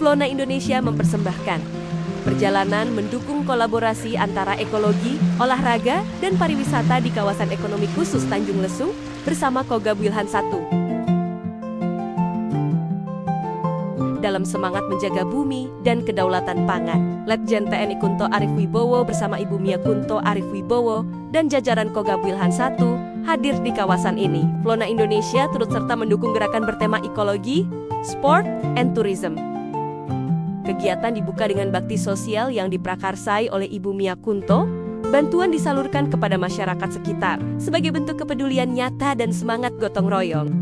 Flona Indonesia mempersembahkan perjalanan mendukung kolaborasi antara ekologi, olahraga, dan pariwisata di kawasan ekonomi khusus Tanjung Lesung bersama Kogab Wilhan 1. Dalam semangat menjaga bumi dan kedaulatan pangan, Letjen TNI Kunto Arif Wibowo bersama Ibu Mia Kunto Arif Wibowo dan jajaran Kogab Wilhan 1 hadir di kawasan ini. Flona Indonesia turut serta mendukung gerakan bertema ekologi, sport, and tourism. Kegiatan dibuka dengan bakti sosial yang diprakarsai oleh Ibu Mia Kunto. Bantuan disalurkan kepada masyarakat sekitar sebagai bentuk kepedulian nyata dan semangat gotong royong.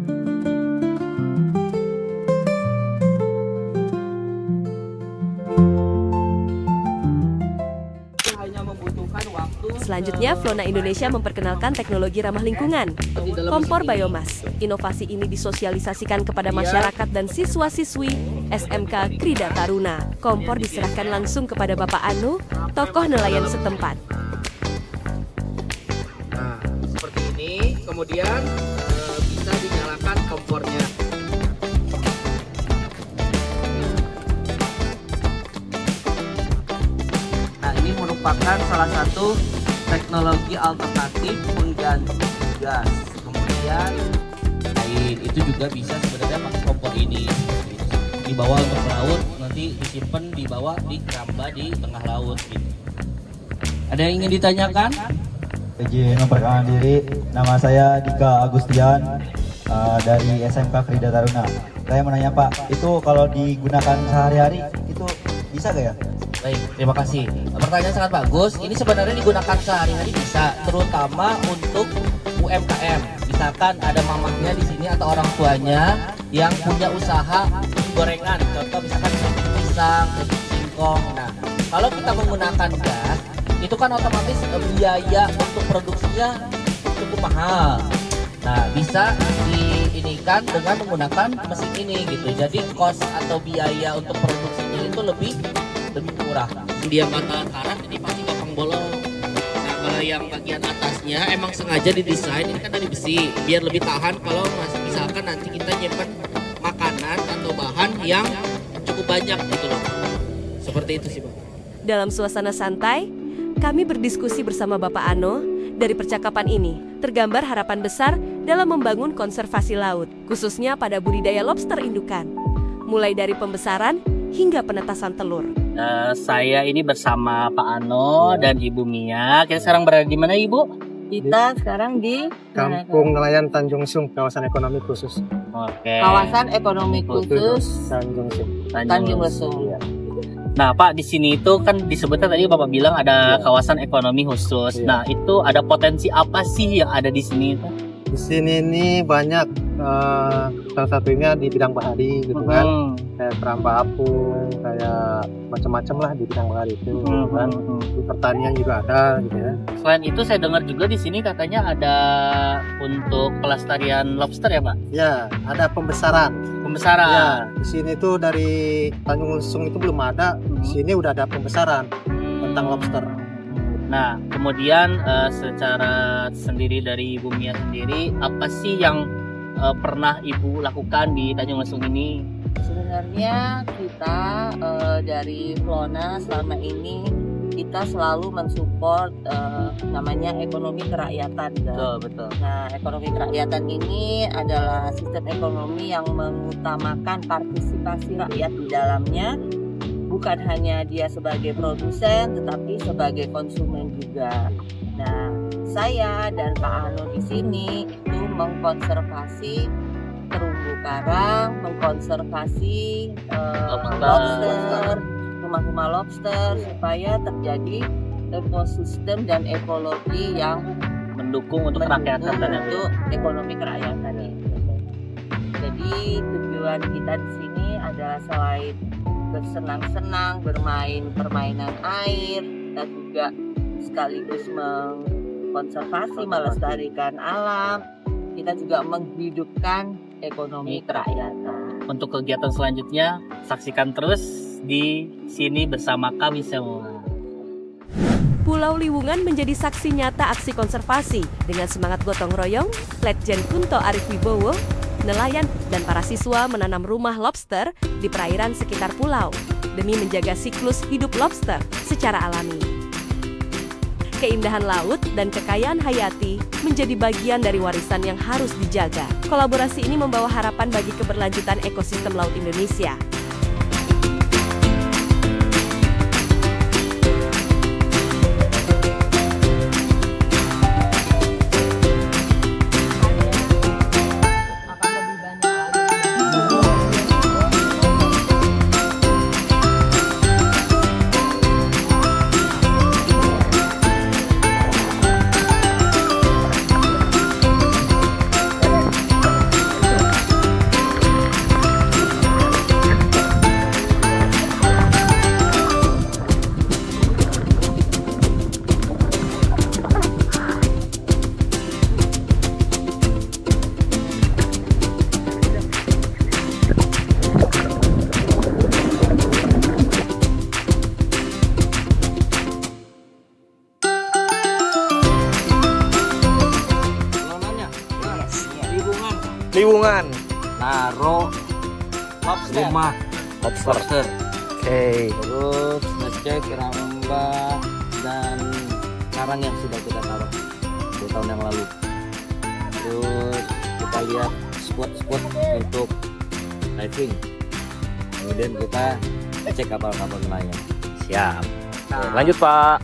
Selanjutnya, Flona Indonesia memperkenalkan teknologi ramah lingkungan, kompor biomas. Inovasi ini disosialisasikan kepada masyarakat dan siswa-siswi SMK Krida Taruna. Kompor diserahkan langsung kepada Bapak Anu, tokoh nelayan setempat. Nah, seperti ini, kemudian bisa dinyalakan kompornya. Nah, ini merupakan salah satu teknologi alternatif pengganti gas. Kemudian lain itu juga bisa sebenarnya pakai kompor ini dibawa untuk laut, nanti disimpan dibawa di keramba di tengah laut gitu. Ada yang ingin ditanyakan? Izin memperkenalkan diri, nama saya Dika Agustian dari SMK Krida Taruna. Saya mau nanya Pak, itu kalau digunakan sehari-hari itu bisa gak ya? Baik, terima kasih. Pertanyaan sangat bagus. Ini sebenarnya digunakan sehari-hari bisa, terutama untuk UMKM. Misalkan ada mamahnya di sini atau orang tuanya yang punya usaha gorengan. Contoh misalkan pisang, singkong. Nah, kalau kita menggunakan gas, itu kan otomatis biaya untuk produksinya cukup mahal. Nah, bisa diinikan dengan menggunakan mesin ini gitu. Jadi cost atau biaya untuk produksinya itu lebih murah. Dia mata karat ini pasti gampang bolong. Nah, kalau yang bagian atasnya emang sengaja didesain ini kan dari besi biar lebih tahan kalau misalkan nanti kita nyimpen makanan atau bahan yang cukup banyak gitu loh. Seperti itu sih, Bang. Dalam suasana santai, kami berdiskusi bersama Bapak Ano. Dari percakapan ini, tergambar harapan besar dalam membangun konservasi laut, khususnya pada budidaya lobster indukan, mulai dari pembesaran hingga penetasan telur. Saya ini bersama Pak Ano dan Ibu Mia. Kita sekarang berada di mana, Ibu? Kita sekarang di Kampung Nelayan Tanjung Lesung, kawasan ekonomi khusus. Oke. kawasan ekonomi khusus Tanjung Lesung. Tanjung Lesung. Nah, Pak, di sini itu kan disebutkan tadi Bapak bilang ada kawasan ekonomi khusus. Iya. Nah, itu ada potensi apa sih yang ada di sini? Di sini ini banyak, salah satunya di bidang bahari gitu kan, kayak keramba apung, kayak macam-macam lah di bidang bahari itu kan. Di pertanian juga ada gitu ya. Selain itu saya dengar juga di sini katanya ada untuk pelestarian lobster ya, Pak? Ya, ada pembesaran. Pembesaran. Ya, di sini tuh dari Tanjung Lesung itu belum ada. Di sini udah ada pembesaran tentang lobster. Nah, kemudian secara sendiri dari Ibu Mia sendiri, apa sih yang pernah Ibu lakukan di Tanjung Lesung ini? Sebenarnya kita dari Flona selama ini kita selalu mensupport namanya ekonomi kerakyatan. Betul. Nah, ekonomi kerakyatan ini adalah sistem ekonomi yang mengutamakan partisipasi rakyat di dalamnya. Bukan hanya dia sebagai produsen, tetapi sebagai konsumen juga. Nah, saya dan Pak Ano di sini itu mengkonservasi terumbu karang, mengkonservasi lobster, rumah-rumah lobster, supaya terjadi ekosistem dan ekologi yang Mendukung untuk kerakyatan dan untuk ekonomi kerakyatan itu. Jadi tujuan kita di sini adalah selain bersenang-senang, bermain permainan air, dan juga sekaligus mengkonservasi, melestarikan alam, kita juga menghidupkan ekonomi kerakyatan. untuk kegiatan selanjutnya saksikan terus di sini bersama kami semua. Pulau Liwungan menjadi saksi nyata aksi konservasi dengan semangat gotong royong. Letjen Kunto Arif Wibowo, nelayan, dan para siswa menanam rumah lobster di perairan sekitar pulau demi menjaga siklus hidup lobster secara alami. Keindahan laut dan kekayaan hayati menjadi bagian dari warisan yang harus dijaga. Kolaborasi ini membawa harapan bagi keberlanjutan ekosistem laut Indonesia. Liwungan. Naro rumah lobster. Oke. Terus ngecek ramba dan karang yang sudah kita taruh 2 tahun yang lalu. Terus kita lihat spot-spot untuk diving. Kemudian kita cek kapal-kapal nelayan. Siap. Lanjut Pak.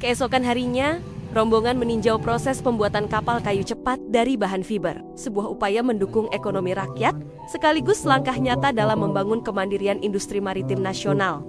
Keesokan harinya, rombongan meninjau proses pembuatan kapal kayu cepat dari bahan fiber, sebuah upaya mendukung ekonomi rakyat, sekaligus langkah nyata dalam membangun kemandirian industri maritim nasional.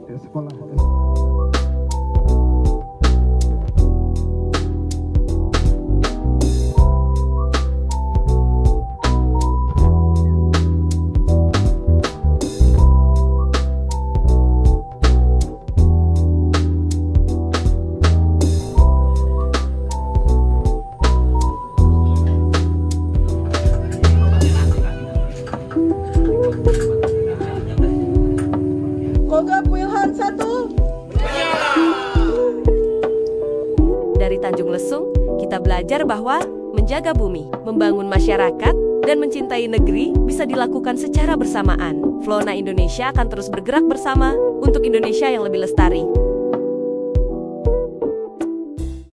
Kogab Wilhan 1. Dari Tanjung Lesung, kita belajar bahwa menjaga bumi, membangun masyarakat, dan mencintai negeri bisa dilakukan secara bersamaan. Flona Indonesia akan terus bergerak bersama untuk Indonesia yang lebih lestari.